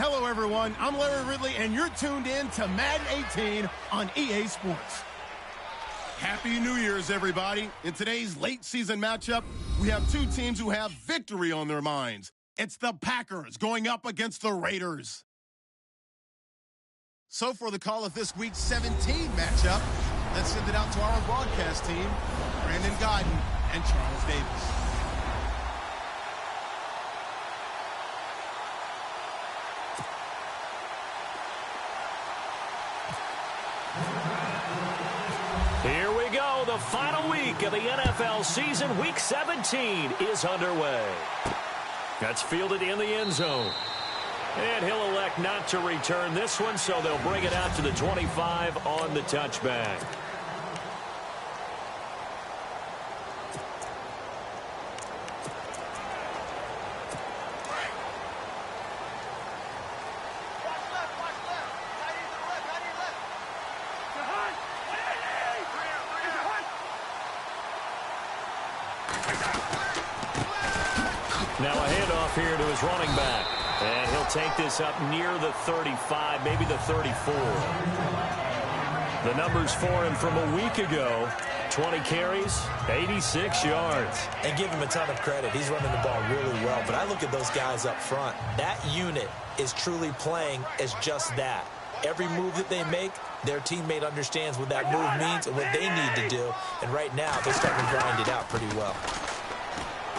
Hello, everyone. I'm Larry Ridley, and you're tuned in to Madden 18 on EA Sports. Happy New Year's, everybody. In today's late-season matchup, we have two teams who have victory on their minds. It's the Packers going up against the Raiders. So for the call of this week's 17 matchup, let's send it out to our broadcast team, Brandon Godden and Charles Davis. Here we go. The final week of the NFL season. Week 17 is underway. That's fielded in the end zone. And he'll elect not to return this one, so they'll bring it out to the 25 on the touchback. Now a handoff here to his running back. And he'll take this up near the 35, maybe the 34. The numbers for him from a week ago: 20 carries, 86 yards. And give him a ton of credit. He's running the ball really well. But I look at those guys up front. That unit is truly playing as just that. Every move that they make, their teammate understands what that move means and what they need to do. And right now, they're starting to grind it out pretty well.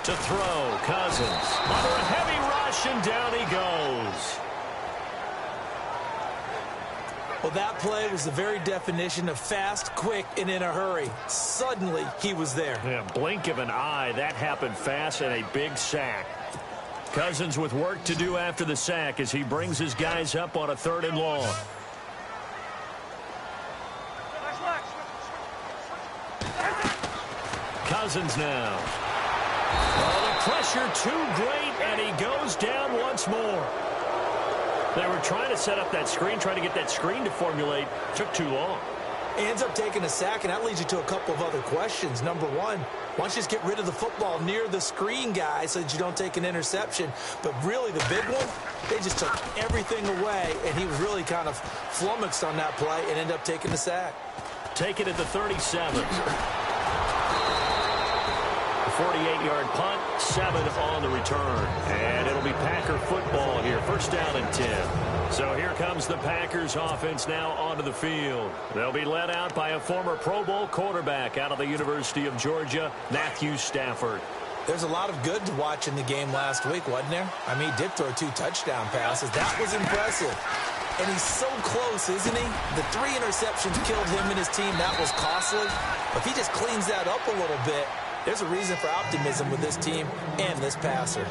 To throw, Cousins. Under a heavy rush, and down he goes. Well, that play was the very definition of fast, quick, and in a hurry. Suddenly, he was there. Yeah, blink of an eye. That happened fast, and a big sack. Cousins with work to do after the sack as he brings his guys up on a 3rd and long. Cousins now. Oh, the pressure too great, and he goes down once more. They were trying to set up that screen, trying to get that screen to formulate. Took too long. He ends up taking a sack, and that leads you to a couple of other questions. Number one, why don't you just get rid of the football near the screen guy so that you don't take an interception? But really, the big one, they just took everything away, and he was really kind of flummoxed on that play and ended up taking the sack. Take it at the 37. 48-yard punt, 7 on the return. And it'll be Packer football here. 1st down and 10. So here comes the Packers offense now onto the field. They'll be led out by a former Pro Bowl quarterback out of the University of Georgia, Matthew Stafford. There's a lot of good to watch in the game last week, wasn't there? I mean, he did throw 2 touchdown passes. That was impressive. And he's so close, isn't he? The 3 interceptions killed him and his team. That was costly. If he just cleans that up a little bit, there's a reason for optimism with this team and this passer.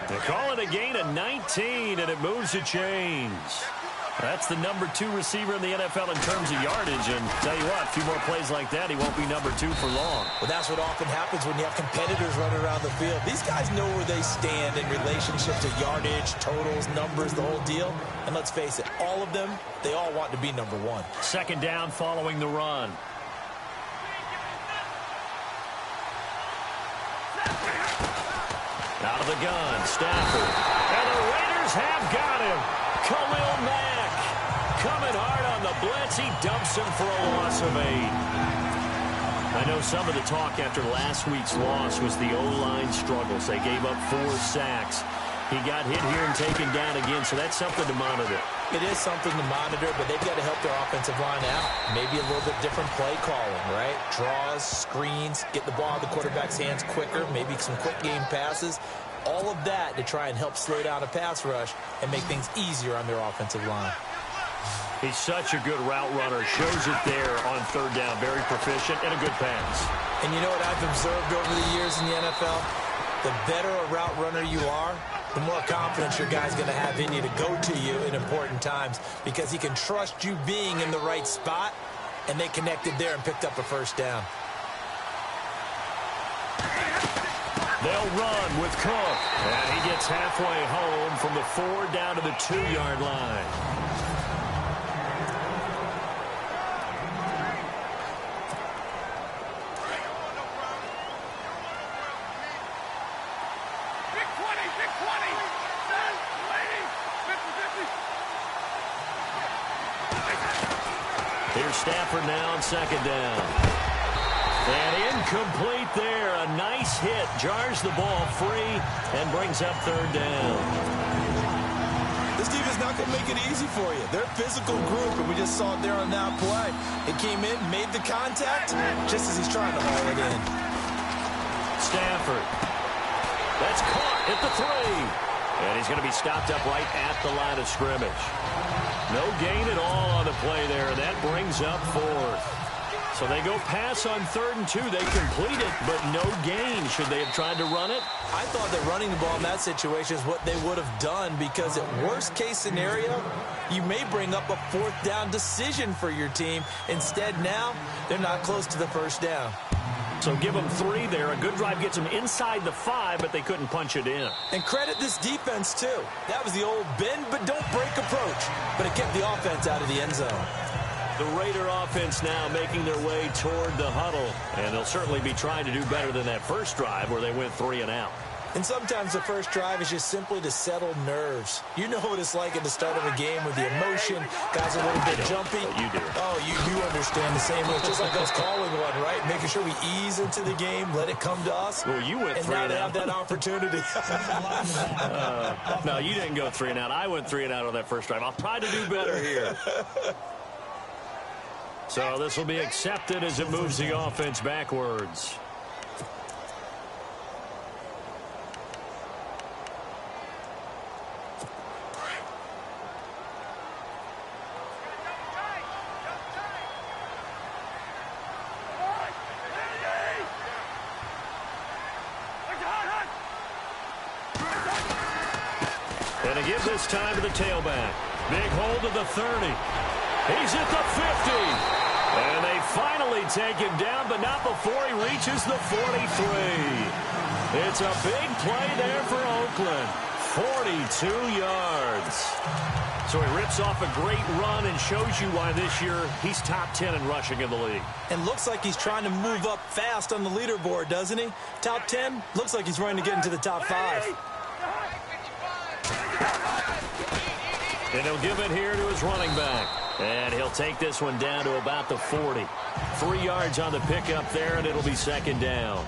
They call it a gain of 19, and it moves the chains. That's the number 2 receiver in the NFL in terms of yardage. And tell you what, a few more plays like that, he won't be number 2 for long. Well, that's what often happens when you have competitors running around the field. These guys know where they stand in relationship to yardage, totals, numbers, the whole deal. And let's face it, all of them, they all want to be number 1. 2nd down following the run. Out of the gun, Stafford. And the Raiders have got him. Khalil Mack coming hard on the blitz. He dumps him for a loss of 8. I know some of the talk after last week's loss was the O-line struggles. They gave up 4 sacks. He got hit here and taken down again, so that's something to monitor. It is something to monitor, but they've got to help their offensive line out. Maybe a little bit different play calling, right? Draws, screens, get the ball in the quarterback's hands quicker, maybe some quick game passes. All of that to try and help slow down a pass rush and make things easier on their offensive line. He's such a good route runner. Shows it there on 3rd down. Very proficient and a good pass. And you know what I've observed over the years in the NFL? The better a route runner you are, the more confidence your guy's going to have in you to go to you in important times because he can trust you being in the right spot, and they connected there and picked up a 1st down. They'll run with Cook, and he gets halfway home from the 4 down to the 2-yard line. Here's Stafford now on second down. And incomplete there. A nice hit. Jars the ball free and brings up third down. This team is not going to make it easy for you. They're a physical group, and we just saw it there on that play. It came in, made the contact, just as he's trying to haul it in. Stafford. That's caught at the 3. And he's going to be stopped up right at the line of scrimmage. No gain at all on the play there. That brings up 4th. So they go pass on 3rd and 2. They complete it, but no gain. Should they have tried to run it? I thought that running the ball in that situation is what they would have done, because at worst case scenario, you may bring up a 4th down decision for your team. Instead, now, they're not close to the first down. So give them 3 there. A good drive gets them inside the 5, but they couldn't punch it in. And credit this defense, too. That was the old bend but don't break approach, but it kept the offense out of the end zone. The Raider offense now making their way toward the huddle, and they'll certainly be trying to do better than that first drive where they went 3 and out. And sometimes the first drive is just simply to settle nerves. You know what it's like at the start of a game with the emotion. Guys are a little bit jumpy. You do. Oh, you understand the same way. It's just like us calling one, right? Making sure we ease into the game, let it come to us. Well, you went 3 and And now out. they have that opportunity. No, you didn't go 3 and out. I went 3 and out on that first drive. I'll try to do better here. So this will be accepted as it moves the offense backwards. And to give this time to the tailback. Big hold of the 30. He's at the 50. And they finally take him down, but not before he reaches the 43. It's a big play there for Oakland. 42 yards. So he rips off a great run and shows you why this year he's top 10 in rushing in the league. And looks like he's trying to move up fast on the leaderboard, doesn't he? Top 10? Looks like he's running to get into the top 5. And he'll give it here to his running back. And he'll take this one down to about the 40. 3 yards on the pickup there, and it'll be second down.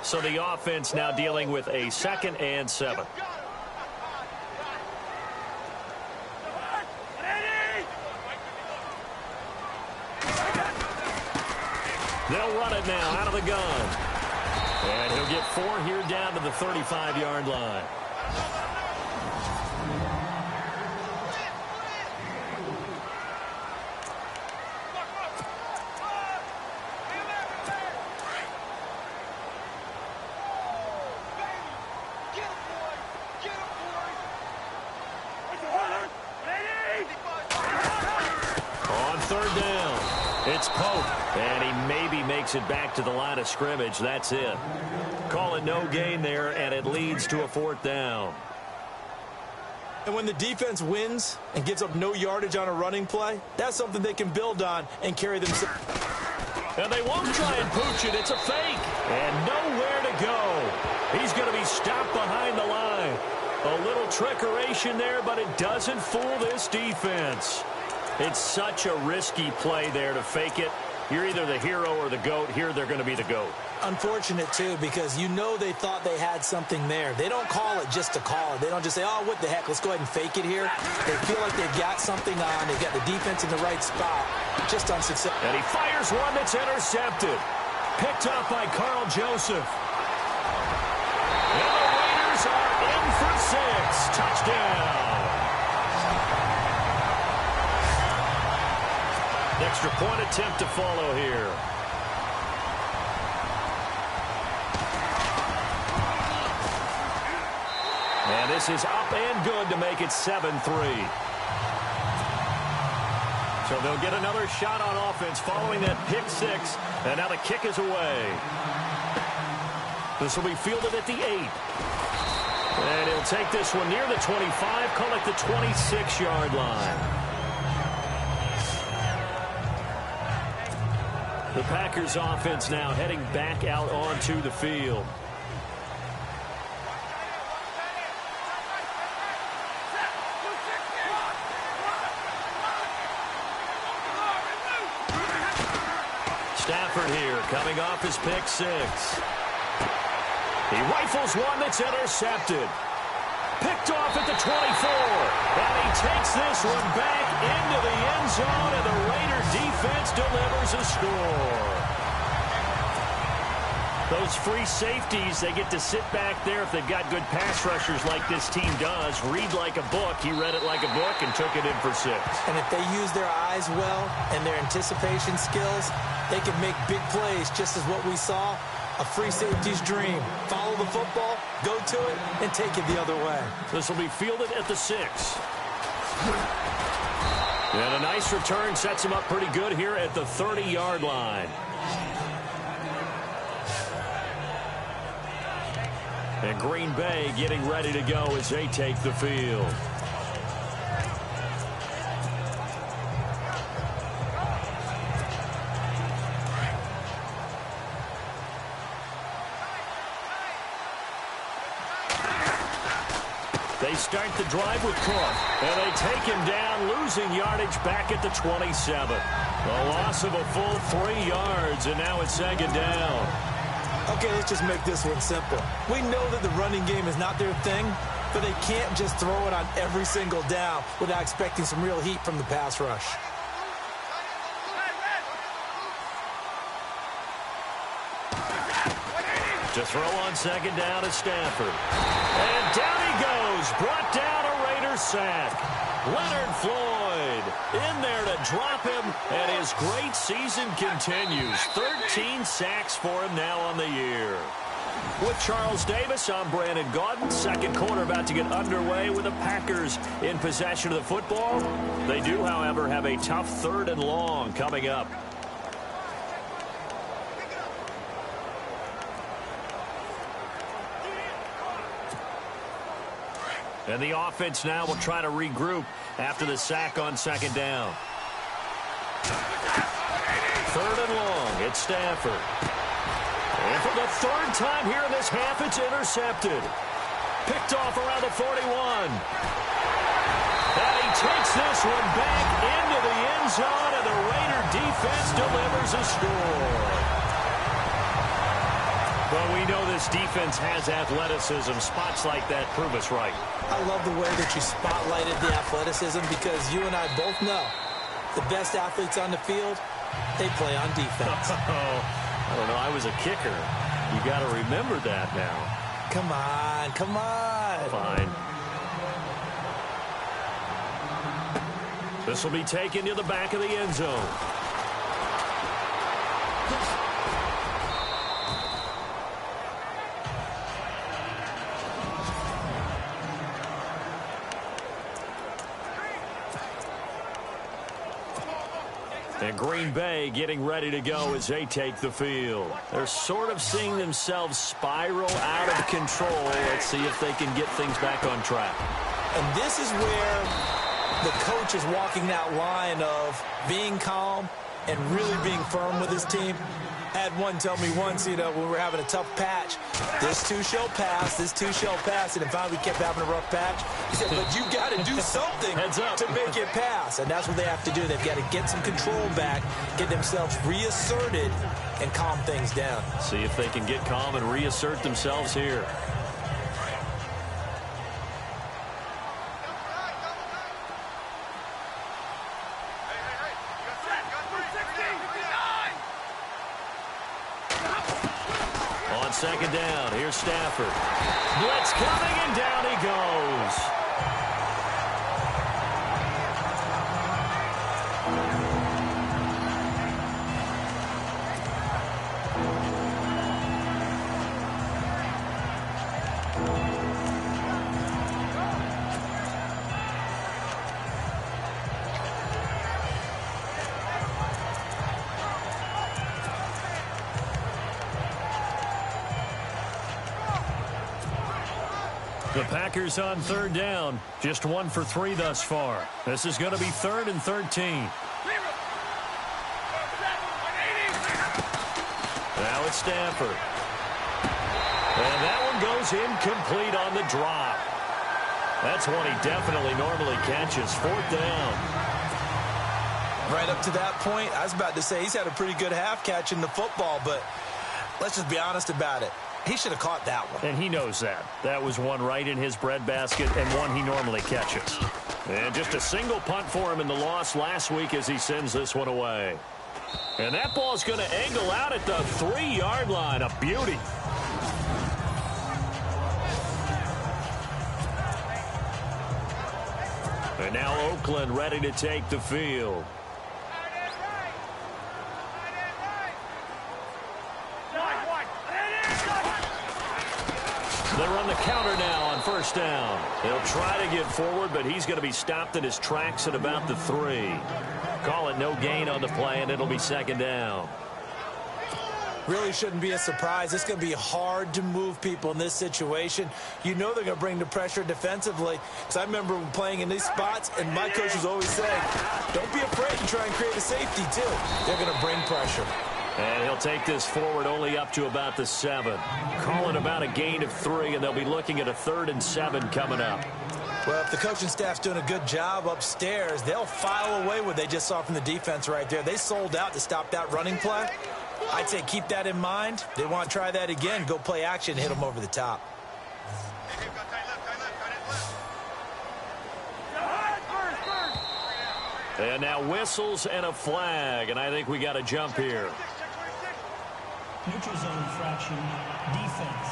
So the offense now dealing with a 2nd and 7. They'll run it now out of the gun. And he'll get 4 here down to the 35-yard line. On 3rd down, it's Pope. And he maybe makes it back to the line of scrimmage. That's it. Call it no gain there, and it leads to a 4th down. And when the defense wins and gives up no yardage on a running play, that's something they can build on and carry themselves. And they won't try and pooch it. It's a fake. And nowhere to go. He's going to be stopped behind the line. A little trickeration there, but it doesn't fool this defense. It's such a risky play there to fake it. You're either the hero or the GOAT. Here they're going to be the GOAT. Unfortunate, too, because you know they thought they had something there. They don't call it just to call it. They don't just say, oh, what the heck, let's go ahead and fake it here. They feel like they've got something on. They've got the defense in the right spot. Just unsuccessful. And he fires one that's intercepted. Picked up by Carl Joseph. And the Raiders are in for 6. Touchdown. Extra point attempt to follow here. And this is up and good to make it 7-3. So they'll get another shot on offense following that pick 6. And now the kick is away. This will be fielded at the 8. And he'll take this one near the 25, call it the 26-yard line. The Packers offense now heading back out onto the field. Stafford here, coming off his pick six. He rifles one that's intercepted. Picked off at the 24. And he takes this one back into the end zone, and the Raider defense delivers a score. Those free safeties, they get to sit back there if they've got good pass rushers like this team does. Read like a book. He read it like a book and took it in for 6. And if they use their eyes well and their anticipation skills, they can make big plays, just as what we saw. A free safety's dream. Follow the football, go to it, and take it the other way. This will be fielded at the 6. And a nice return sets him up pretty good here at the 30-yard line. And Green Bay getting ready to go as they take the field. They start the drive with Cook, and they take him down, losing yardage back at the 27. A loss of a full 3 yards, and now it's second down. Okay, let's just make this one simple. We know that the running game is not their thing, but they can't just throw it on every single down without expecting some real heat from the pass rush. To throw on second down is Stafford. And down he goes. Brought down a Raider sack. Leonard Floyd in there to drop him, and his great season continues. 13 sacks for him now on the year. With Charles Davis, I'm Brandon Gaudin. Second quarter about to get underway with the Packers in possession of the football. They do, however, have a tough 3rd and long coming up. And the offense now will try to regroup after the sack on second down. 3rd and long, it's Stafford. And for the 3rd time here in this half, it's intercepted. Picked off around the 41. And he takes this one back into the end zone, and the Raider defense delivers a score. Well, we know this defense has athleticism. Spots like that prove us right. I love the way that you spotlighted the athleticism, because you and I both know the best athletes on the field, they play on defense. I don't know. I was a kicker. You got to remember that now. Come on, come on. Fine. This will be taken to the back of the end zone. And Green Bay getting ready to go as they take the field. They're sort of seeing themselves spiral out of control. Let's see if they can get things back on track. And this is where the coach is walking that line of being calm and really being firm with his team. I had one tell me once, when we were having a tough patch, this too shall pass, this too shall pass, and finally we kept having a rough patch. He said, but you got to do something to make it pass, and that's what they have to do. They've got to get some control back, get themselves reasserted, and calm things down. See if they can get calm and reassert themselves here. Second down. Here's Stafford. Blitz coming, and down he goes. The Packers on 3rd down. Just 1 for 3 thus far. This is going to be 3rd and 13. Now it's Stafford. And that one goes incomplete on the drop. That's one he definitely normally catches. 4th down. Right up to that point, I was about to say he's had a pretty good half catching the football, but let's just be honest about it. He should have caught that one. And he knows that. That was one right in his breadbasket and one he normally catches. And just a single punt for him in the loss last week as he sends this one away. And that ball's going to angle out at the 3-yard line. A beauty. And now Oakland ready to take the field. They run the counter now on first down. They'll try to get forward, but he's going to be stopped in his tracks at about the 3. Call it no gain on the play, and it'll be second down. Really shouldn't be a surprise. It's going to be hard to move people in this situation. You know they're going to bring the pressure defensively. Because I remember playing in these spots, and my coach was always saying, don't be afraid to try and create a safety, too. They're going to bring pressure. And he'll take this forward only up to about the 7. Calling about a gain of 3, and they'll be looking at a 3rd and 7 coming up. Well, if the coaching staff's doing a good job upstairs, they'll file away what they just saw from the defense right there. They sold out to stop that running play. I'd say keep that in mind. They want to try that again. Go play action, hit them over the top. And now whistles and a flag, and I think we got a jump here. Neutral zone infraction, defense.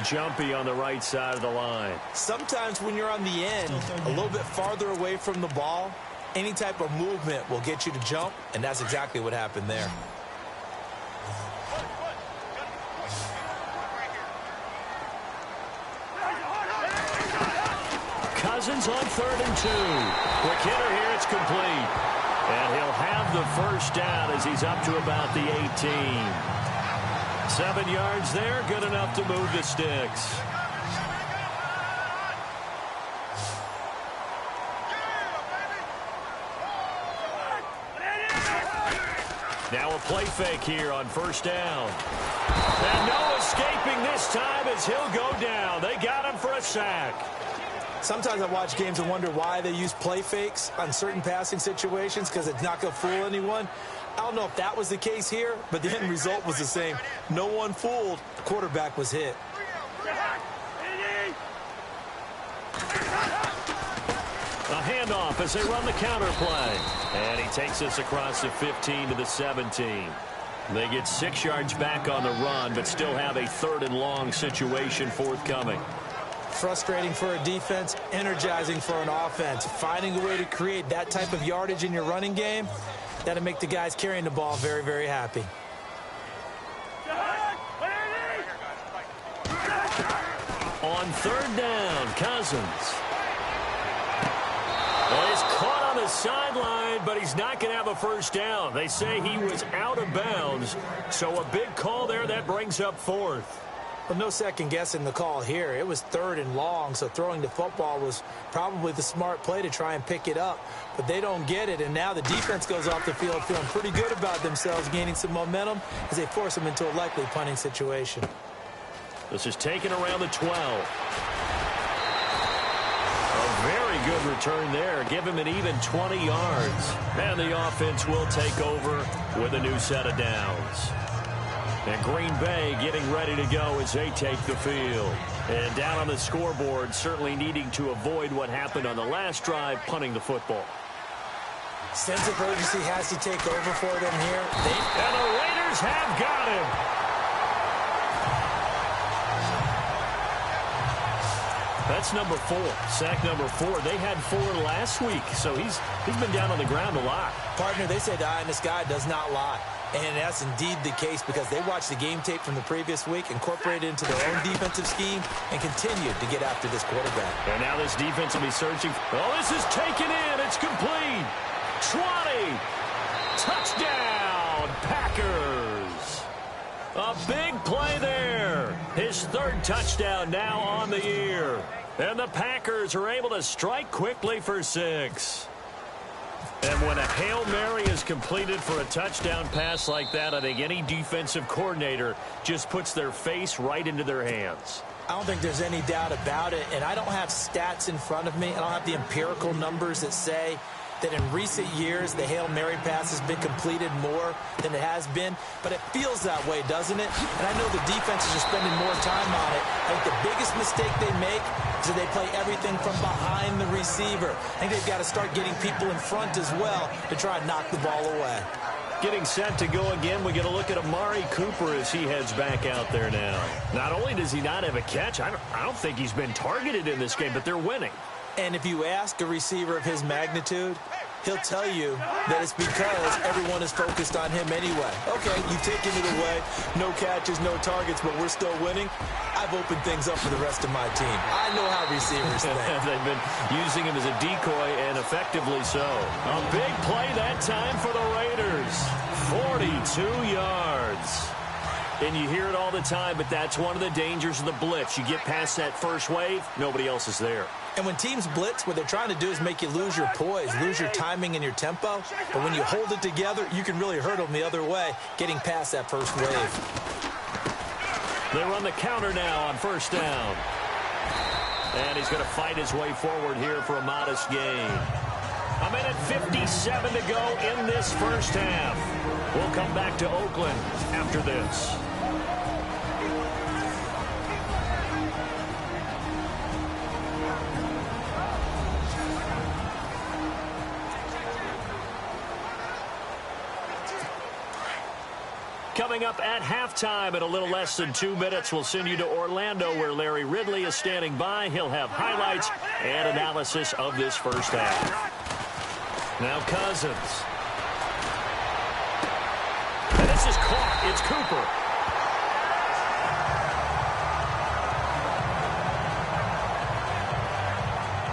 Jumpy on the right side of the line. Sometimes when you're on the end, a little bit farther away from the ball, any type of movement will get you to jump, and that's exactly what happened there. Cousins on 3rd and 2. Quick hitter here, it's complete. And he'll have the first down as he's up to about the 18. 7 yards there, good enough to move the sticks. Now a play fake here on first down. And no escaping this time as he'll go down. They got him for a sack. Sometimes I watch games and wonder why they use play fakes on certain passing situations because it's not going to fool anyone. I don't know if that was the case here, but the end result was the same. No one fooled. The quarterback was hit. A handoff as they run the counter play. And he takes us across the 15 to the 17. They get 6 yards back on the run, but still have a 3rd and long situation forthcoming. Frustrating for a defense, energizing for an offense. Finding a way to create that type of yardage in your running game, that'll make the guys carrying the ball very, very happy. On 3rd down, Cousins. Well, he's caught on the sideline, but he's not going to have a first down. They say he was out of bounds, so a big call there that brings up 4th. Well, no second guessing the call here. It was 3rd and long, so throwing the football was probably the smart play to try and pick it up. But they don't get it, and now the defense goes off the field feeling pretty good about themselves, gaining some momentum as they force them into a likely punting situation. This is taken around the 12. A very good return there. Give him an even 20 yards. And the offense will take over with a new set of downs. And Green Bay getting ready to go as they take the field. And down on the scoreboard, certainly needing to avoid what happened on the last drive, punting the football. Sense of urgency has to take over for them here. And the Raiders have got him. That's number 4. Sack number 4. They had 4 last week, so he's been down on the ground a lot. Partner, they say the eye in the sky does not lie. And that's indeed the case because they watched the game tape from the previous week, incorporated it into their own defensive scheme, and continued to get after this quarterback. And now this defense will be searching. Oh, this is taken in. It's complete. 20. Touchdown, Packers. A big play there. His 3rd touchdown now on the year. And the Packers are able to strike quickly for 6. And when a Hail Mary is completed for a touchdown pass like that, I think any defensive coordinator just puts their face right into their hands. I don't think there's any doubt about it, and I don't have stats in front of me. I don't have the empirical numbers that say that in recent years the Hail Mary pass has been completed more than it has been, but it feels that way, doesn't it? And I know the defenses are spending more time on it. I think the biggest mistake they make is that they play everything from behind the receiver. I think they've got to start getting people in front as well to try and knock the ball away. Getting set to go again, we get a look at Amari Cooper as he heads back out there now. Not only does he not have a catch, I don't think he's been targeted in this game, but they're winning. And if you ask a receiver of his magnitude, he'll tell you that it's because everyone is focused on him anyway. Okay, you've taken it away. No catches, no targets, but we're still winning. I've opened things up for the rest of my team. I know how receivers think. They've been using him as a decoy, and effectively so. A big play that time for the Raiders. 42 yards. And you hear it all the time, but that's one of the dangers of the blitz. You get past that first wave, nobody else is there. And when teams blitz, what they're trying to do is make you lose your poise, lose your timing and your tempo. But when you hold it together, you can really hurt them the other way, getting past that first wave. They run the counter now on first down. And he's going to fight his way forward here for a modest gain. A minute 57 to go in this first half. We'll come back to Oakland after this. Coming up at halftime in a little less than 2 minutes, we'll send you to Orlando where Larry Ridley is standing by. He'll have highlights and analysis of this first half. Now Cousins. And this is caught. It's Cooper.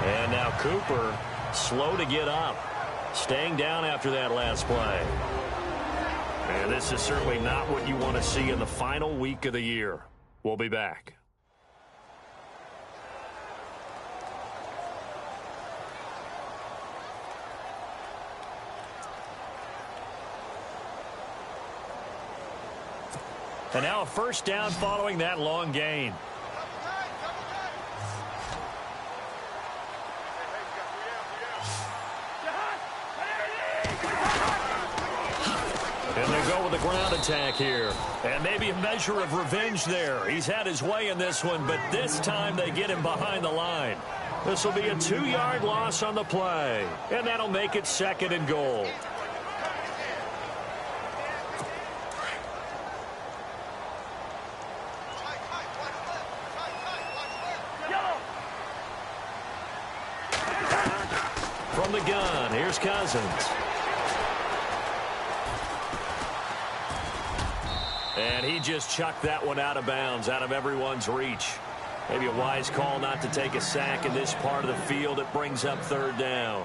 And now Cooper slow to get up. Staying down after that last play. And this is certainly not what you want to see in the final week of the year. We'll be back. And now a first down following that long gain. And they go with the ground attack here. And maybe a measure of revenge there. He's had his way in this one, but this time they get him behind the line. This will be a 2-yard loss on the play. And that'll make it 2nd and goal. From the gun, here's Cousins. And he just chucked that one out of bounds, out of everyone's reach. Maybe a wise call not to take a sack in this part of the field. It brings up 3rd down.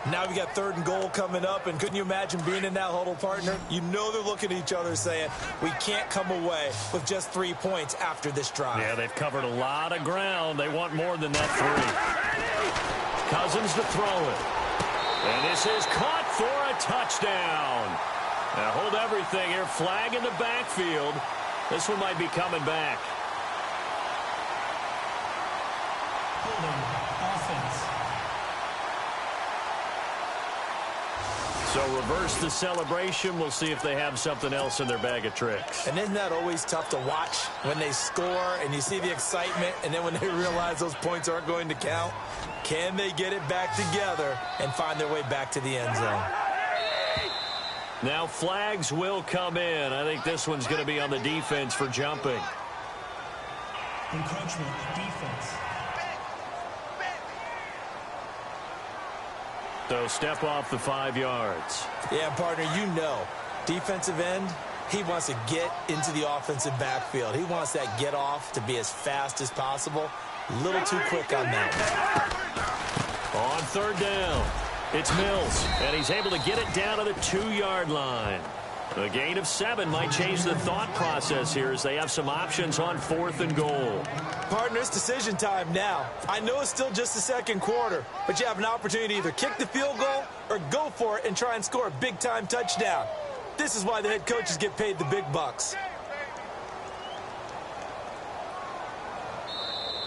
Now we got 3rd and goal coming up, and couldn't you imagine being in that huddle, partner? You know they're looking at each other saying, we can't come away with just 3 points after this drive. Yeah, they've covered a lot of ground. They want more than that 3. Cousins to throw it. And this is caught for a touchdown. Now hold everything here. Flag in the backfield. This one might be coming back. Offense. So reverse the celebration. We'll see if they have something else in their bag of tricks. And isn't that always tough to watch when they score and you see the excitement, and then when they realize those points aren't going to count? Can they get it back together and find their way back to the end zone? Now flags will come in. I think this one's going to be on the defense for jumping. Encroachment, defense. So step off the 5 yards. Yeah, partner, you know, defensive end, he wants to get into the offensive backfield. He wants that get off to be as fast as possible. A little too quick on that one. On 3rd down, it's Mills, and he's able to get it down to the 2-yard line. A gain of 7 might change the thought process here as they have some options on 4th and goal. Partner, it's decision time now. I know it's still just the 2nd quarter, but you have an opportunity to either kick the field goal or go for it and try and score a big-time touchdown. This is why the head coaches get paid the big bucks.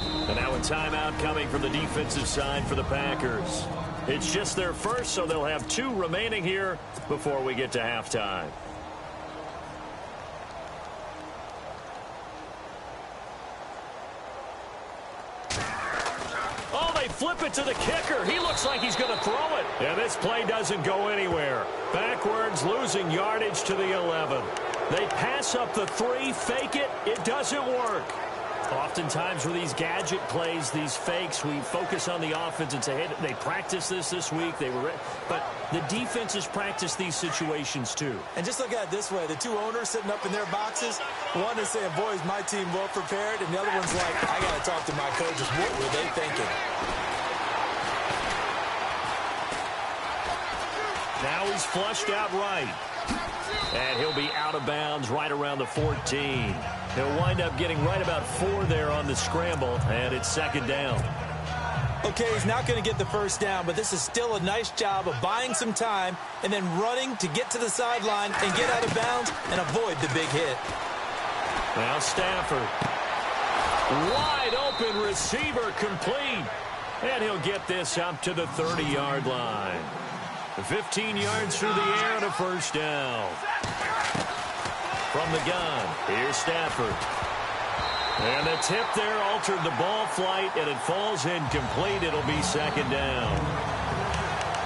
And now a timeout coming from the defensive side for the Packers. It's just their first, so they'll have 2 remaining here before we get to halftime. Oh, they flip it to the kicker. He looks like he's going to throw it. And this play doesn't go anywhere. Backwards, losing yardage to the 11. They pass up the 3, fake it. It doesn't work. Oftentimes with these gadget plays, these fakes, we focus on the offense and say, hey, they practiced this week. But the defenses practice these situations too. And just look at it this way. The 2 owners sitting up in their boxes, one is saying, boys, my team well prepared, and the other one's like, I got to talk to my coaches. What were they thinking? Now he's flushed out right. And he'll be out of bounds right around the 14. He'll wind up getting right about 4 there on the scramble, and it's 2nd down. Okay, he's not going to get the first down, but this is still a nice job of buying some time and then running to get to the sideline and get out of bounds and avoid the big hit. Now Stafford. Wide open receiver complete. And he'll get this up to the 30-yard line. 15 yards through the air and a first down. From the gun, here's Stafford. And the tip there altered the ball flight, and it falls incomplete. It'll be 2nd down.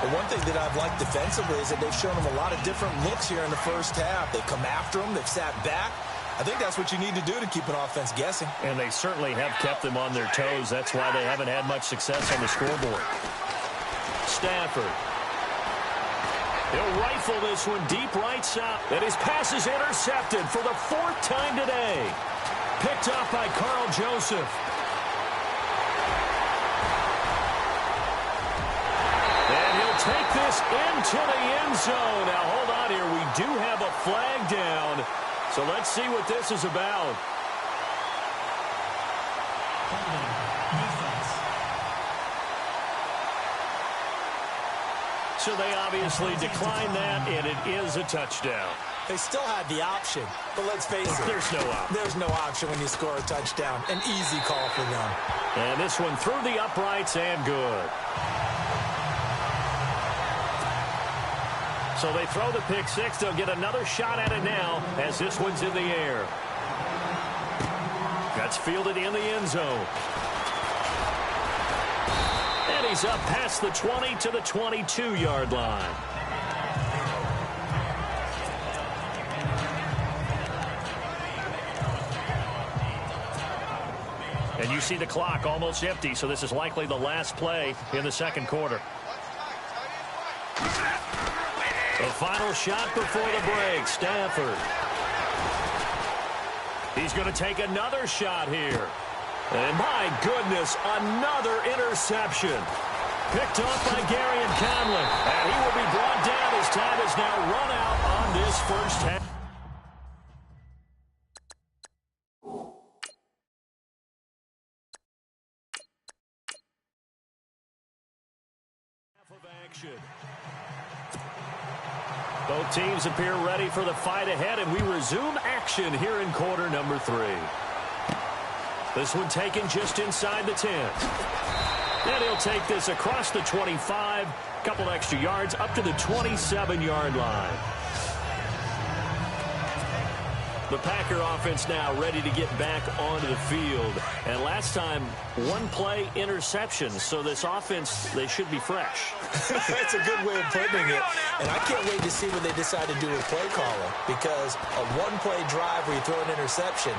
Well, one thing that I've liked defensively is that they've shown them a lot of different looks here in the first half. They've come after them. They've sat back. I think that's what you need to do to keep an offense guessing. And they certainly have kept them on their toes. That's why they haven't had much success on the scoreboard. Stafford. He'll rifle this one deep right side. And his pass is intercepted for the 4th time today. Picked off by Carl Joseph. And he'll take this into the end zone. Now, hold on here. We do have a flag down. So let's see what this is about. So they obviously declined that, and it is a touchdown. They still had the option, but let's face it. There's no option. There's no option when you score a touchdown. An easy call for them. And this one through the uprights and good. So they throw the pick 6. They'll get another shot at it now as this one's in the air. That's fielded in the end zone. And he's up past the 20 to the 22-yard line. And you see the clock almost empty, so this is likely the last play in the 2nd quarter. The final shot before the break, Stafford. He's going to take another shot here. And my goodness, another interception. Picked off by Gary Conley. And he will be brought down as time has now run out on this first half. Of action. Both teams appear ready for the fight ahead, and we resume action here in quarter number 3. This one taken just inside the 10. And he'll take this across the 25, couple extra yards up to the 27-yard line. The Packer offense now ready to get back onto the field. And last time, 1 play interception. So this offense, they should be fresh. That's a good way of putting it. And I can't wait to see what they decide to do with play calling. Because a 1-play drive where you throw an interception,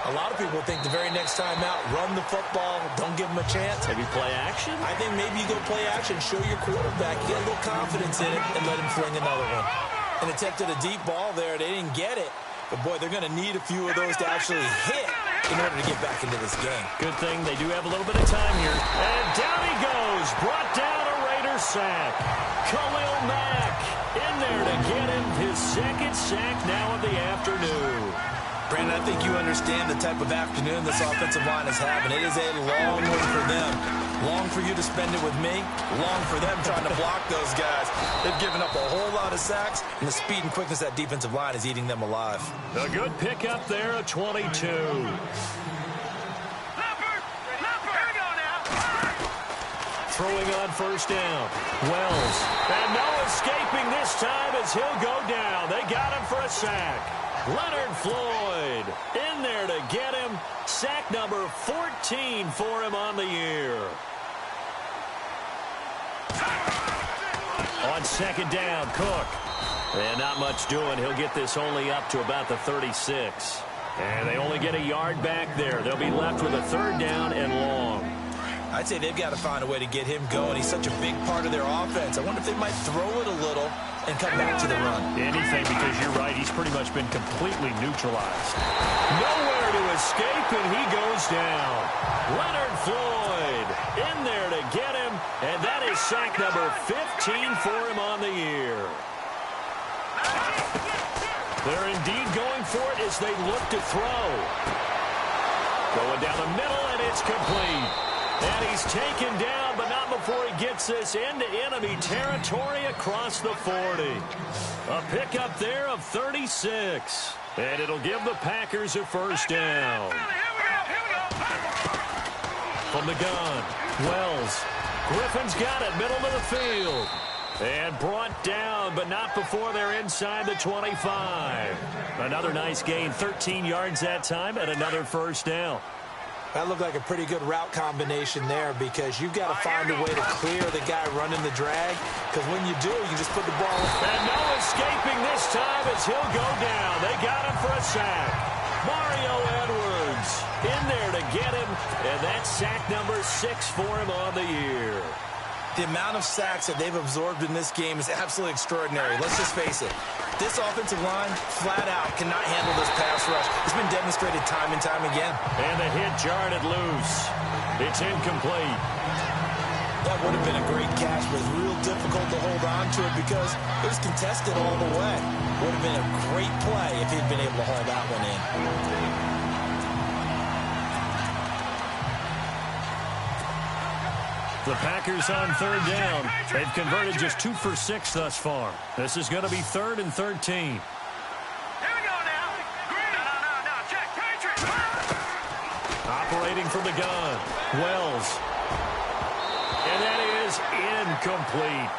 a lot of people think the very next time out, run the football, don't give them a chance. Maybe play action? I think maybe you go play action, show your quarterback, get a little confidence in it, and let him fling another one. And attempted a deep ball there. They didn't get it. But, boy, they're going to need a few of those to actually hit in order to get back into this game. Good thing they do have a little bit of time here. And down he goes. Brought down a Raider sack. Khalil Mack in there to get him his 2nd sack now of the afternoon. Brandon, I think you understand the type of afternoon this offensive line is having. It is a long one for them. Long for you to spend it with me. Long for them trying to block those guys. They've given up a whole lot of sacks, and the speed and quickness of that defensive line is eating them alive. A good pickup there, a 22. throwing on first down. Wells. And no escaping this time as he'll go down. They got him for a sack. Leonard Floyd in there to get him. Sack number 14 for him on the year. On second down, Cook. And not much doing. He'll get this only up to about the 36. And they only get a yard back there. They'll be left with a third down and long. I'd say they've got to find a way to get him going. He's such a big part of their offense. I wonder if they might throw it a little and come back to the run. Anything, because you're right. He's pretty much been completely neutralized. Nowhere to escape, and he goes down. Leonard Floyd in there to get him, and that is sack number 15 for him on the year. They're indeed going for it as they look to throw. Going down the middle, and it's complete. And he's taken down, but not before he gets this into enemy territory across the 40. A pickup there of 36. And it'll give the Packers a first down. From the gun, Wells. Griffin's got it, middle of the field. And brought down, but not before they're inside the 25. Another nice gain, 13 yards that time, and another first down. That looked like a pretty good route combination there because you've got to find a way to clear the guy running the drag, because when you do, you just put the ball in. And no escaping this time as he'll go down. They got him for a sack. Mario Edwards in there to get him, and that's sack number 6 for him on the year. The amount of sacks that they've absorbed in this game is absolutely extraordinary. Let's just face it. This offensive line, flat out, cannot handle this pass rush. It's been demonstrated time and time again. And the hit jarred it loose. It's incomplete. That would have been a great catch, but it's real difficult to hold on to it because it was contested all the way. Would have been a great play if he'd been able to haul that one in. The Packers on third down. They've converted just 2 for 6 thus far. This is going to be 3rd and 13. Here we go now. No. Check. Patriots. Operating from the gun. Wells. And that is incomplete.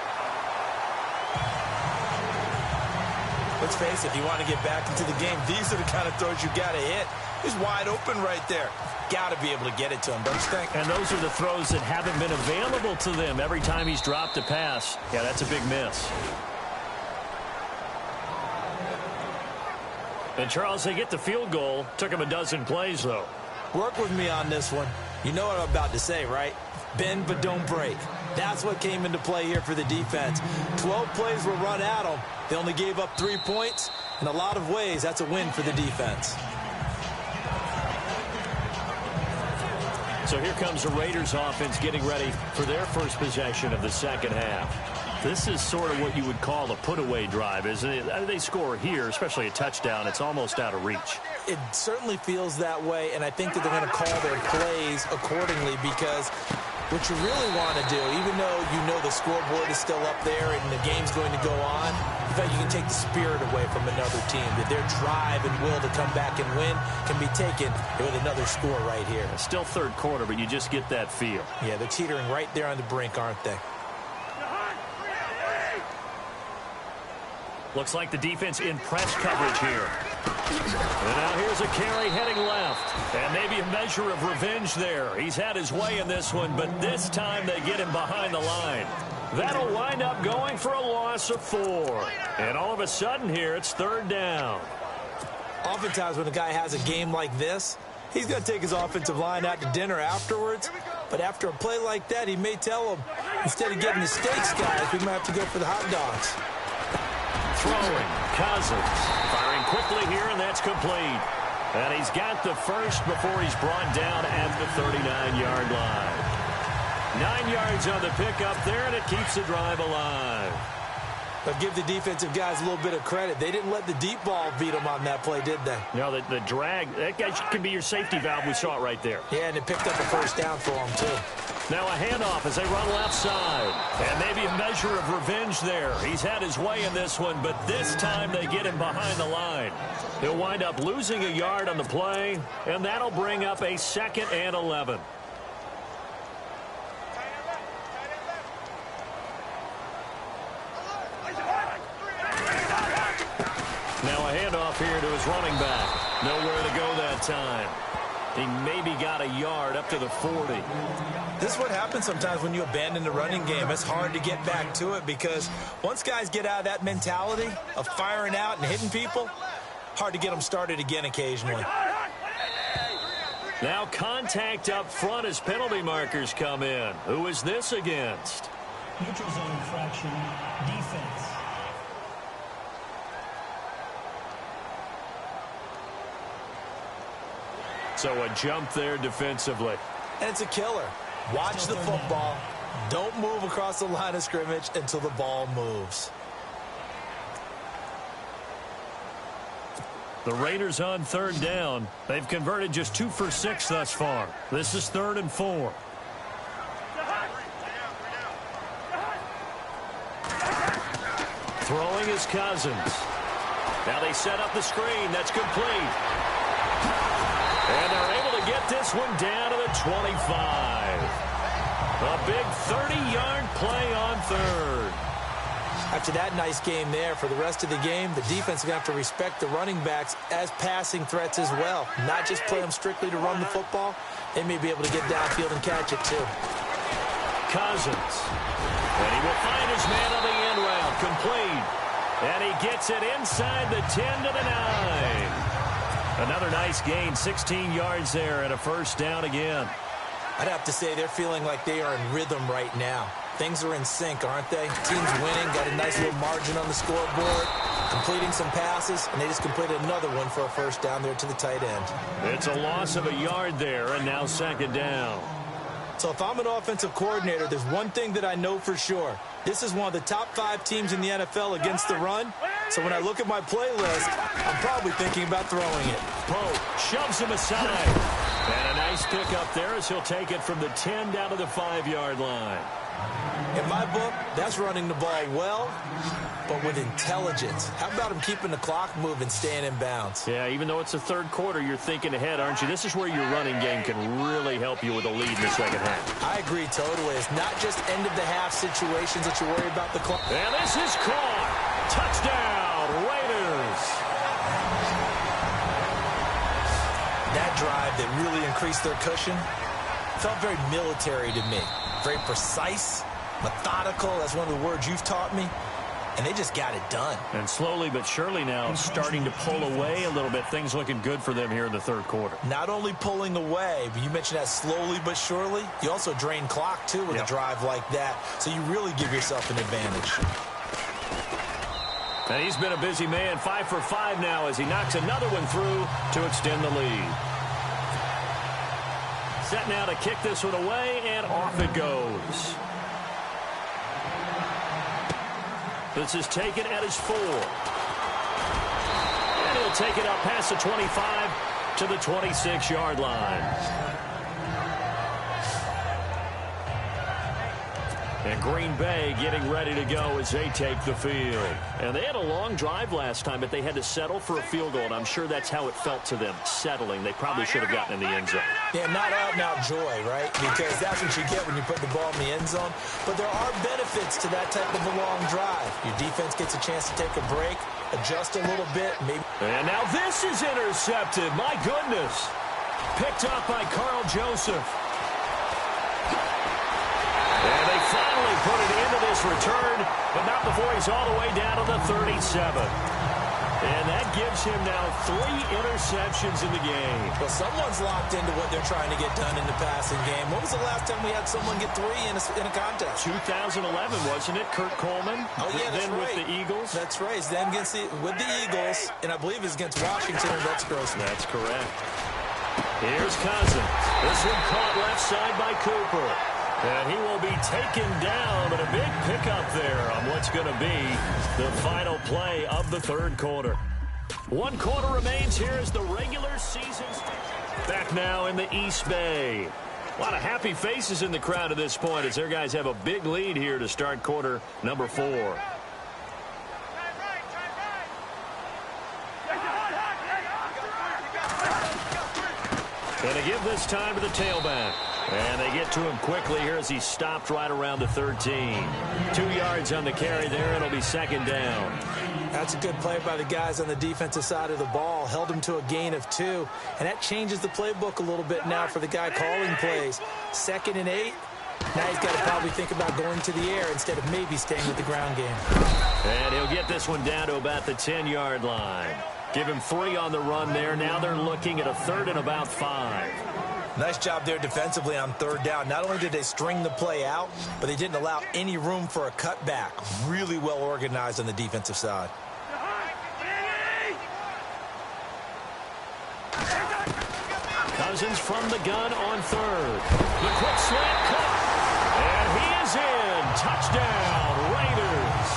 Let's face it, if you want to get back into the game, these are the kind of throws you got to hit. He's wide open right there. Got to be able to get it to him, don't you think? And those are the throws that haven't been available to them every time he's dropped a pass. Yeah, that's a big miss. And, Charles, they get the field goal. Took him a dozen plays, though. Work with me on this one. You know what I'm about to say, right? Bend but don't break. That's what came into play here for the defense. 12 plays were run at them. They only gave up 3 points. In a lot of ways, that's a win for the defense. So here comes the Raiders offense getting ready for their first possession of the second half. This is sort of what you would call a put-away drive, isn't it? They score here, especially a touchdown. It's almost out of reach. It certainly feels that way, and I think that they're going to call their plays accordingly because what you really want to do, even though you know the scoreboard is still up there and the game's going to go on, in fact, you can take the spirit away from another team. That their drive and will to come back and win can be taken with another score right here. It's still third quarter, but you just get that feel. Yeah, they're teetering right there on the brink, aren't they? Looks like the defense in press coverage here. And now here's a carry heading left. And maybe a measure of revenge there. He's had his way in this one, but this time they get him behind the line. That'll wind up going for a loss of 4. And all of a sudden here, it's third down. Oftentimes when a guy has a game like this, he's going to take his offensive line out to dinner afterwards. But after a play like that, he may tell them, instead of getting the steaks, guys, we might have to go for the hot dogs. Throwing, Cousins, firing quickly here, and that's complete. And he's got the first before he's brought down at the 39-yard line. 9 yards on the pickup there, and it keeps the drive alive. But give the defensive guys a little bit of credit. They didn't let the deep ball beat them on that play, did they? No, the drag, that guy could be your safety valve. We saw it right there. Yeah, and it picked up a first down for them, too. Now a handoff as they run left side. And maybe a measure of revenge there. He's had his way in this one, but this time they get him behind the line. He'll wind up losing a yard on the play, and that'll bring up a 2nd and 11. here to his running back. Nowhere to go that time. He maybe got a yard up to the 40. This is what happens sometimes when you abandon the running game. It's hard to get back to it because once guys get out of that mentality of firing out and hitting people, hard to get them started again occasionally. Now contact up front as penalty markers come in. Who is this against? Neutral zone infraction, defense. So a jump there defensively. And it's a killer. Watch the football. Don't move across the line of scrimmage until the ball moves. The Raiders on third down. They've converted just 2 for 6 thus far. This is 3rd and 4. Throwing is Cousins. Now they set up the screen. That's complete. And they're able to get this one down to the 25. A big 30-yard play on third. After that nice game there, for the rest of the game, the defense is going to have to respect the running backs as passing threats as well. Not just play them strictly to run the football. They may be able to get downfield and catch it too. Cousins. And he will find his man on the end route. Complete. And he gets it inside the 10 to the 9. Another nice gain, 16 yards there and a first down again. I'd have to say they're feeling like they are in rhythm right now. Things are in sync, aren't they? Team's winning, got a nice little margin on the scoreboard, completing some passes, and they just completed another one for a first down there to the tight end. It's a loss of a yard there, and now 2nd down. So if I'm an offensive coordinator, there's one thing that I know for sure. This is one of the top 5 teams in the NFL against the run. So when I look at my playlist, I'm probably thinking about throwing it. Pope shoves him aside. And a nice pickup there as he'll take it from the 10 down to the 5-yard line. In my book, that's running the ball well, but with intelligence. How about him keeping the clock moving, staying in bounds? Yeah, even though it's the 3rd quarter, you're thinking ahead, aren't you? This is where your running game can really help you with a lead in the 2nd half. I agree totally. It's not just end-of-the-half situations that you worry about the clock. And this is caught. Touchdown, Raiders. That drive that really increased their cushion felt very military to me. Very precise, methodical. That's one of the words you've taught me. And they just got it done. And slowly but surely now starting to pull away a little bit. Things looking good for them here in the 3rd quarter. Not only pulling away, but you mentioned that slowly but surely. You also drain clock, too, with a drive like that. So you really give yourself an advantage. And he's been a busy man, 5 for 5 now as he knocks another one through to extend the lead. Set now to kick this one away, and off it goes. This is taken at his 4. And he'll take it up past the 25 to the 26-yard line. And Green Bay getting ready to go as they take the field. And they had a long drive last time, but they had to settle for a field goal, and I'm sure that's how it felt to them, settling. They probably should have gotten in the end zone. Yeah, not out-and-out joy, right? Because that's what you get when you put the ball in the end zone. But there are benefits to that type of a long drive. Your defense gets a chance to take a break, adjust a little bit, maybe. And now this is intercepted. My goodness. Picked up by Carl Joseph. And they finally put it into this return, but not before he's all the way down to the 37. And that gives him now 3 interceptions in the game. Well, someone's locked into what they're trying to get done in the passing game. When was the last time we had someone get 3 in a contest? 2011, wasn't it? Kurt Coleman. Oh, yeah, that's then right. with the Eagles. That's right. Then with the Eagles, and I believe it's against Washington and Rex Grossman. That's correct. Here's Cousins. This one caught left side by Cooper. And he will be taken down, but a big pickup there on what's going to be the final play of the 3rd quarter. 1 quarter remains here as the regular season starts. Back now in the East Bay. A lot of happy faces in the crowd at this point as their guys have a big lead here to start quarter number 4. Going to give this time to the tailback. And they get to him quickly here as he's stopped right around the 13. 2 yards on the carry there. It'll be 2nd down. That's a good play by the guys on the defensive side of the ball. Held them to a gain of 2. And that changes the playbook a little bit now for the guy calling plays. 2nd and 8. Now he's got to probably think about going to the air instead of maybe staying with the ground game. And he'll get this one down to about the 10-yard line. Give him 3 on the run there. Now they're looking at a 3rd and about 5. Nice job there defensively on 3rd down. Not only did they string the play out, but they didn't allow any room for a cutback. Really well organized on the defensive side. Cousins from the gun on 3rd. The quick slant caught. And he is in. Touchdown, Raiders.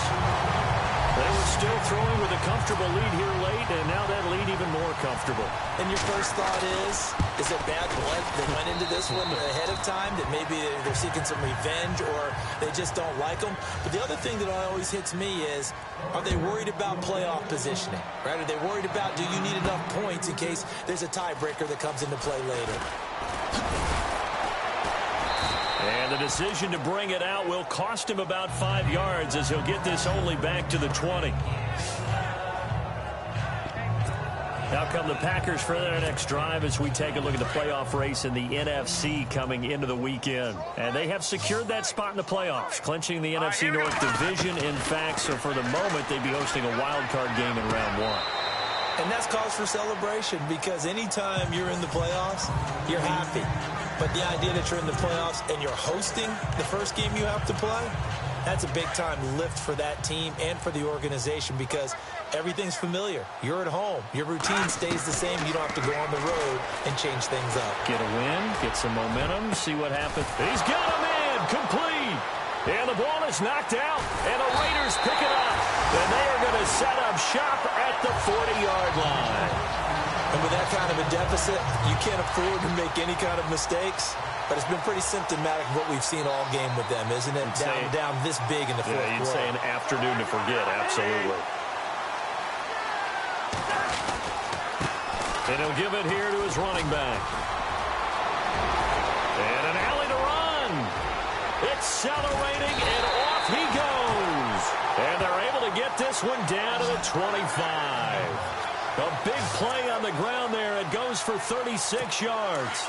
They were still throwing with a comfortable lead here late, and now that lead even more comfortable. And your first thought is it bad blood? They went into this one ahead of time, that maybe they're seeking some revenge or they just don't like them. But the other thing that always hits me is, are they worried about playoff positioning? Right? Are they worried about, do you need enough points in case there's a tiebreaker that comes into play later? And the decision to bring it out will cost him about 5 yards as he'll get this only back to the 20. Now come the Packers for their next drive as we take a look at the playoff race in the NFC coming into the weekend. And they have secured that spot in the playoffs, clinching the NFC North Division, in fact. So for the moment, they'd be hosting a wild card game in round 1. And that's cause for celebration, because anytime you're in the playoffs, you're happy. But the idea that you're in the playoffs and you're hosting the first game you have to play, that's a big-time lift for that team and for the organization, because everything's familiar. You're at home. Your routine stays the same. You don't have to go on the road and change things up. Get a win, get some momentum, see what happens. He's got him in, complete. And the ball is knocked out, and the Raiders pick it up. And they are going to set up shop at the 40-yard line. And with that kind of a deficit, you can't afford to make any kind of mistakes. But it's been pretty symptomatic of what we've seen all game with them, isn't it? Down this big in the fourth quarter. You'd say an afternoon to forget, absolutely. And he'll give it here to his running back. And an alley to run. Accelerating, and off he goes. And they're able to get this one down to the 25. A big play on the ground there. It goes for 36 yards.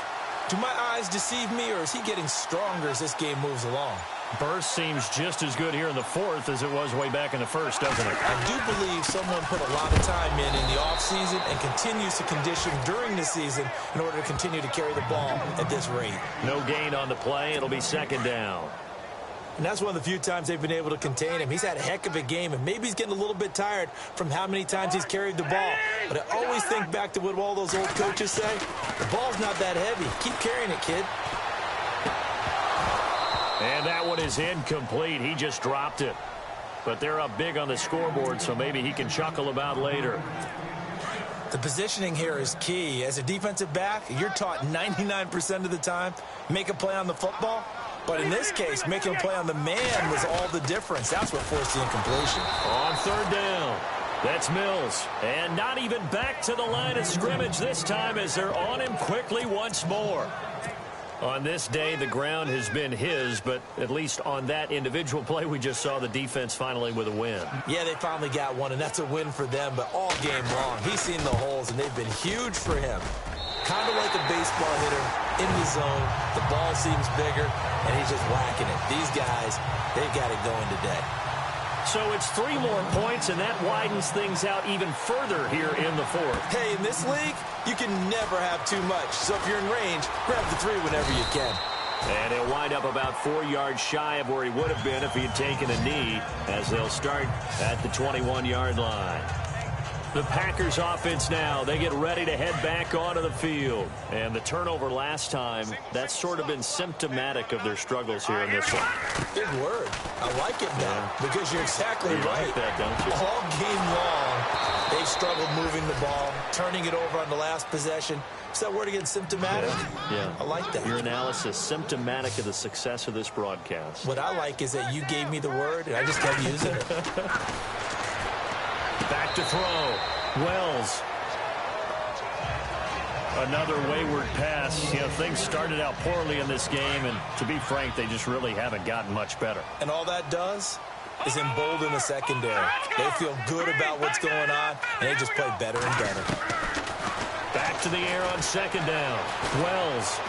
Do my eyes deceive me, or is he getting stronger as this game moves along? Burst seems just as good here in the fourth as it was way back in the first, doesn't it? I do believe someone put a lot of time in the offseason and continues to condition during the season in order to continue to carry the ball at this rate. No gain on the play. It'll be 2nd down. And that's one of the few times they've been able to contain him. He's had a heck of a game, and maybe he's getting a little bit tired from how many times he's carried the ball. But I always think back to what all those old coaches say. The ball's not that heavy. Keep carrying it, kid. And that one is incomplete. He just dropped it. But they're up big on the scoreboard, so maybe he can chuckle about later. The positioning here is key. As a defensive back, you're taught 99% of the time, make a play on the football. But in this case, making a play on the man was all the difference. That's what forced the incompletion. On 3rd down, that's Mills. And not even back to the line of scrimmage this time as they're on him quickly once more. On this day, the ground has been his, but at least on that individual play, we just saw the defense finally with a win. Yeah, they finally got one, and that's a win for them, but all game long, he's seen the holes, and they've been huge for him. Kind of like a baseball hitter in the zone. The ball seems bigger, and he's just whacking it. These guys, they've got it going today. So it's 3 more points, and that widens things out even further here in the fourth. Hey, in this league, you can never have too much. So if you're in range, grab the 3 whenever you can. And he'll wind up about 4 yards shy of where he would have been if he had taken a knee, as they'll start at the 21-yard line. The Packers offense now, they get ready to head back onto the field. And the turnover last time, that's sort of been symptomatic of their struggles here in this one. Big word. I like it now, because you're exactly right. Like that, don't you? All game long, they've struggled moving the ball, turning it over on the last possession. Is that word again, symptomatic? Yeah. I like that. Your analysis, symptomatic of the success of this broadcast. What I like is that you gave me the word, and I just kept using it. Back to throw. Wells. Another wayward pass. You know, things started out poorly in this game, and to be frank, they just really haven't gotten much better. And all that does, is embolden the secondary. They feel good about what's going on, and they just play better and better. Back to the air on second down. Wells.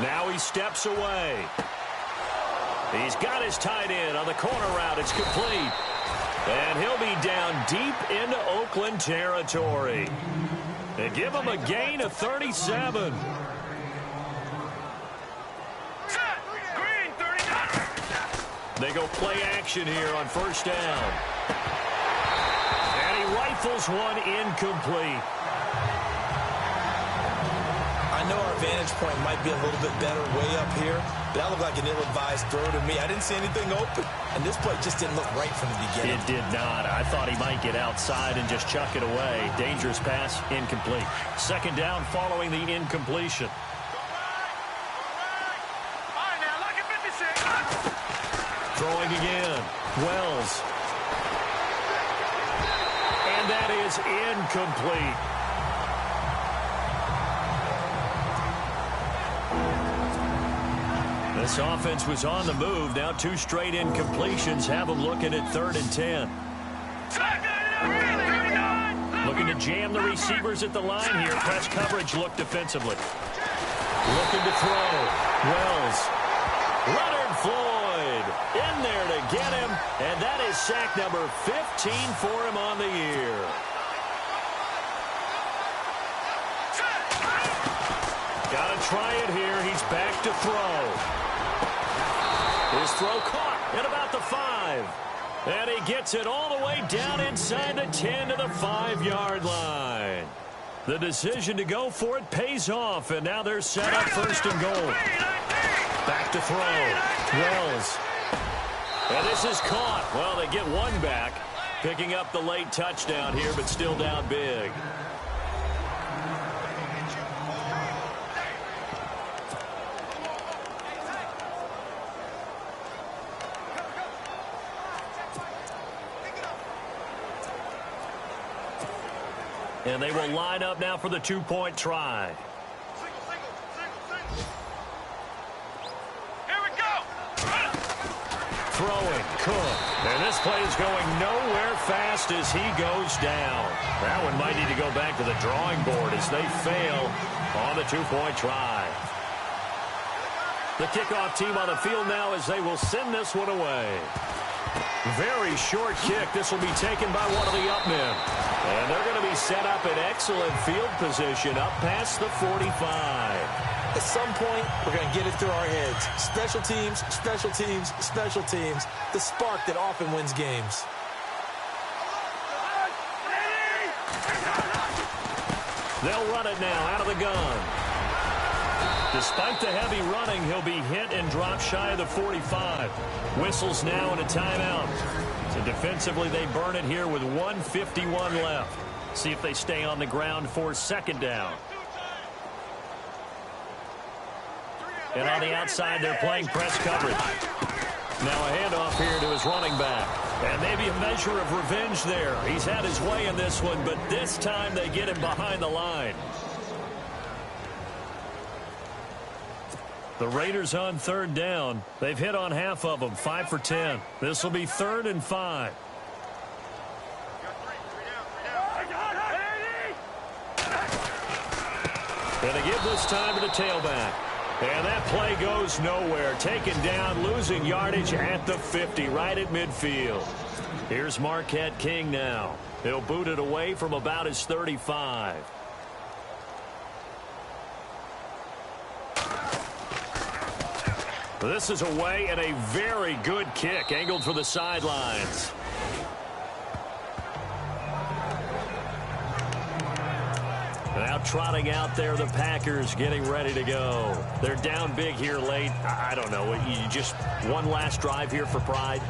Now he steps away. He's got his tight end on the corner route. It's complete. And he'll be down deep into Oakland territory. They give him a gain of 37. They go play action here on first down. And he rifles one incomplete. I know our vantage point might be a little bit better way up here, but that looked like an ill-advised throw to me. I didn't see anything open, and this play just didn't look right from the beginning. It did not. I thought he might get outside and just chuck it away. Dangerous pass, incomplete. Second down following the incompletion. Throwing again. Wells. And that is incomplete. This offense was on the move. Now two straight incompletions have them looking at 3rd and 10. Looking to jam the receivers at the line here. Press coverage look defensively. Looking to throw. Wells. Leonard Floyd in there to get him. And that is sack number 15 for him on the year. Got to try it here. He's back to throw. His throw caught at about the 5. And he gets it all the way down inside the 10 to the 5-yard line. The decision to go for it pays off, and now they're set up 1st and goal. Back to throw. Wells. And this is caught. Well, they get one back, picking up the late touchdown here, but still down big. And they will line up now for the 2-point try. Here we go. Throwing, Cook. And this play is going nowhere fast as he goes down. That one might need to go back to the drawing board as they fail on the 2-point try. The kickoff team on the field now as they will send this one away. Very short kick. This will be taken by one of the up men. And they're going to be set up in excellent field position up past the 45. At some point, we're going to get it through our heads. Special teams, special teams, special teams. The spark that often wins games. They'll run it now out of the gun. Despite the heavy running, he'll be hit and drop shy of the 45. Whistles now and a timeout. So defensively, they burn it here with 1:51 left. See if they stay on the ground for second down. And on the outside, they're playing press coverage. Now a handoff here to his running back. And maybe a measure of revenge there. He's had his way in this one, but this time they get him behind the line. The Raiders on 3rd down. They've hit on half of them, 5 for 10. This will be 3rd and 5. And they give this time to the tailback. And that play goes nowhere. Taken down, losing yardage at the 50, right at midfield. Here's Marquette King now. He'll boot it away from about his 35. This is away and a very good kick, angled for the sidelines. Now trotting out there, the Packers getting ready to go. They're down big here late. I don't know. You just one last drive here for pride?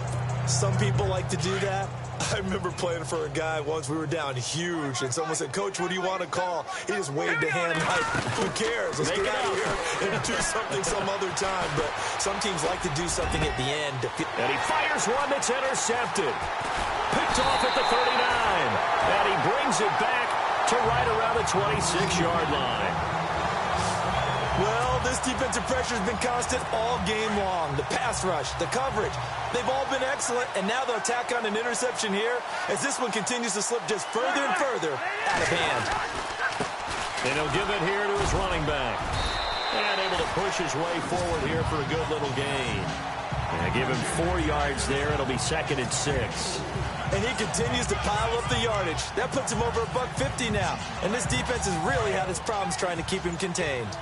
Some people like to do that. I remember playing for a guy once. We were down huge, and someone said, "Coach, what do you want to call?" He just waved a hand like, "Who cares? Let's get out of here and do something some other time." But some teams like to do something at the end. And he fires one that's intercepted. Picked off at the 39. And he brings it back to right around the 26-yard line. Well, This defensive pressure has been constant all game long. The pass rush, the coverage, they've all been excellent, and now they'll tack on an interception here as this one continues to slip just further and further out of hand. And he'll give it here to his running back. And able to push his way forward here for a good little gain. And give him 4 yards there. It'll be 2nd and 6. And he continues to pile up the yardage. That puts him over $150 now. And this defense has really had its problems trying to keep him contained.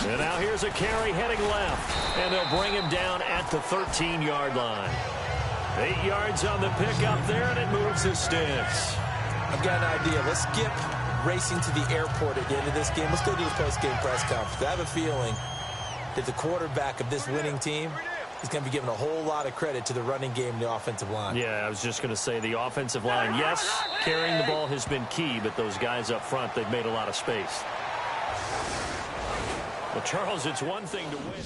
And now here's a carry heading left. And they'll bring him down at the 13-yard line. 8 yards on the pickup there, and it moves the sticks. I've got an idea. Let's skip racing to the airport at the end of this game. Let's go to the post-game press conference. I have a feeling that the quarterback of this winning team is going to be given a whole lot of credit to the running game and the offensive line. Yeah, I was just going to say the offensive line, yes, carrying the ball has been key, but those guys up front, they've made a lot of space. Well, Charles, it's one thing to win.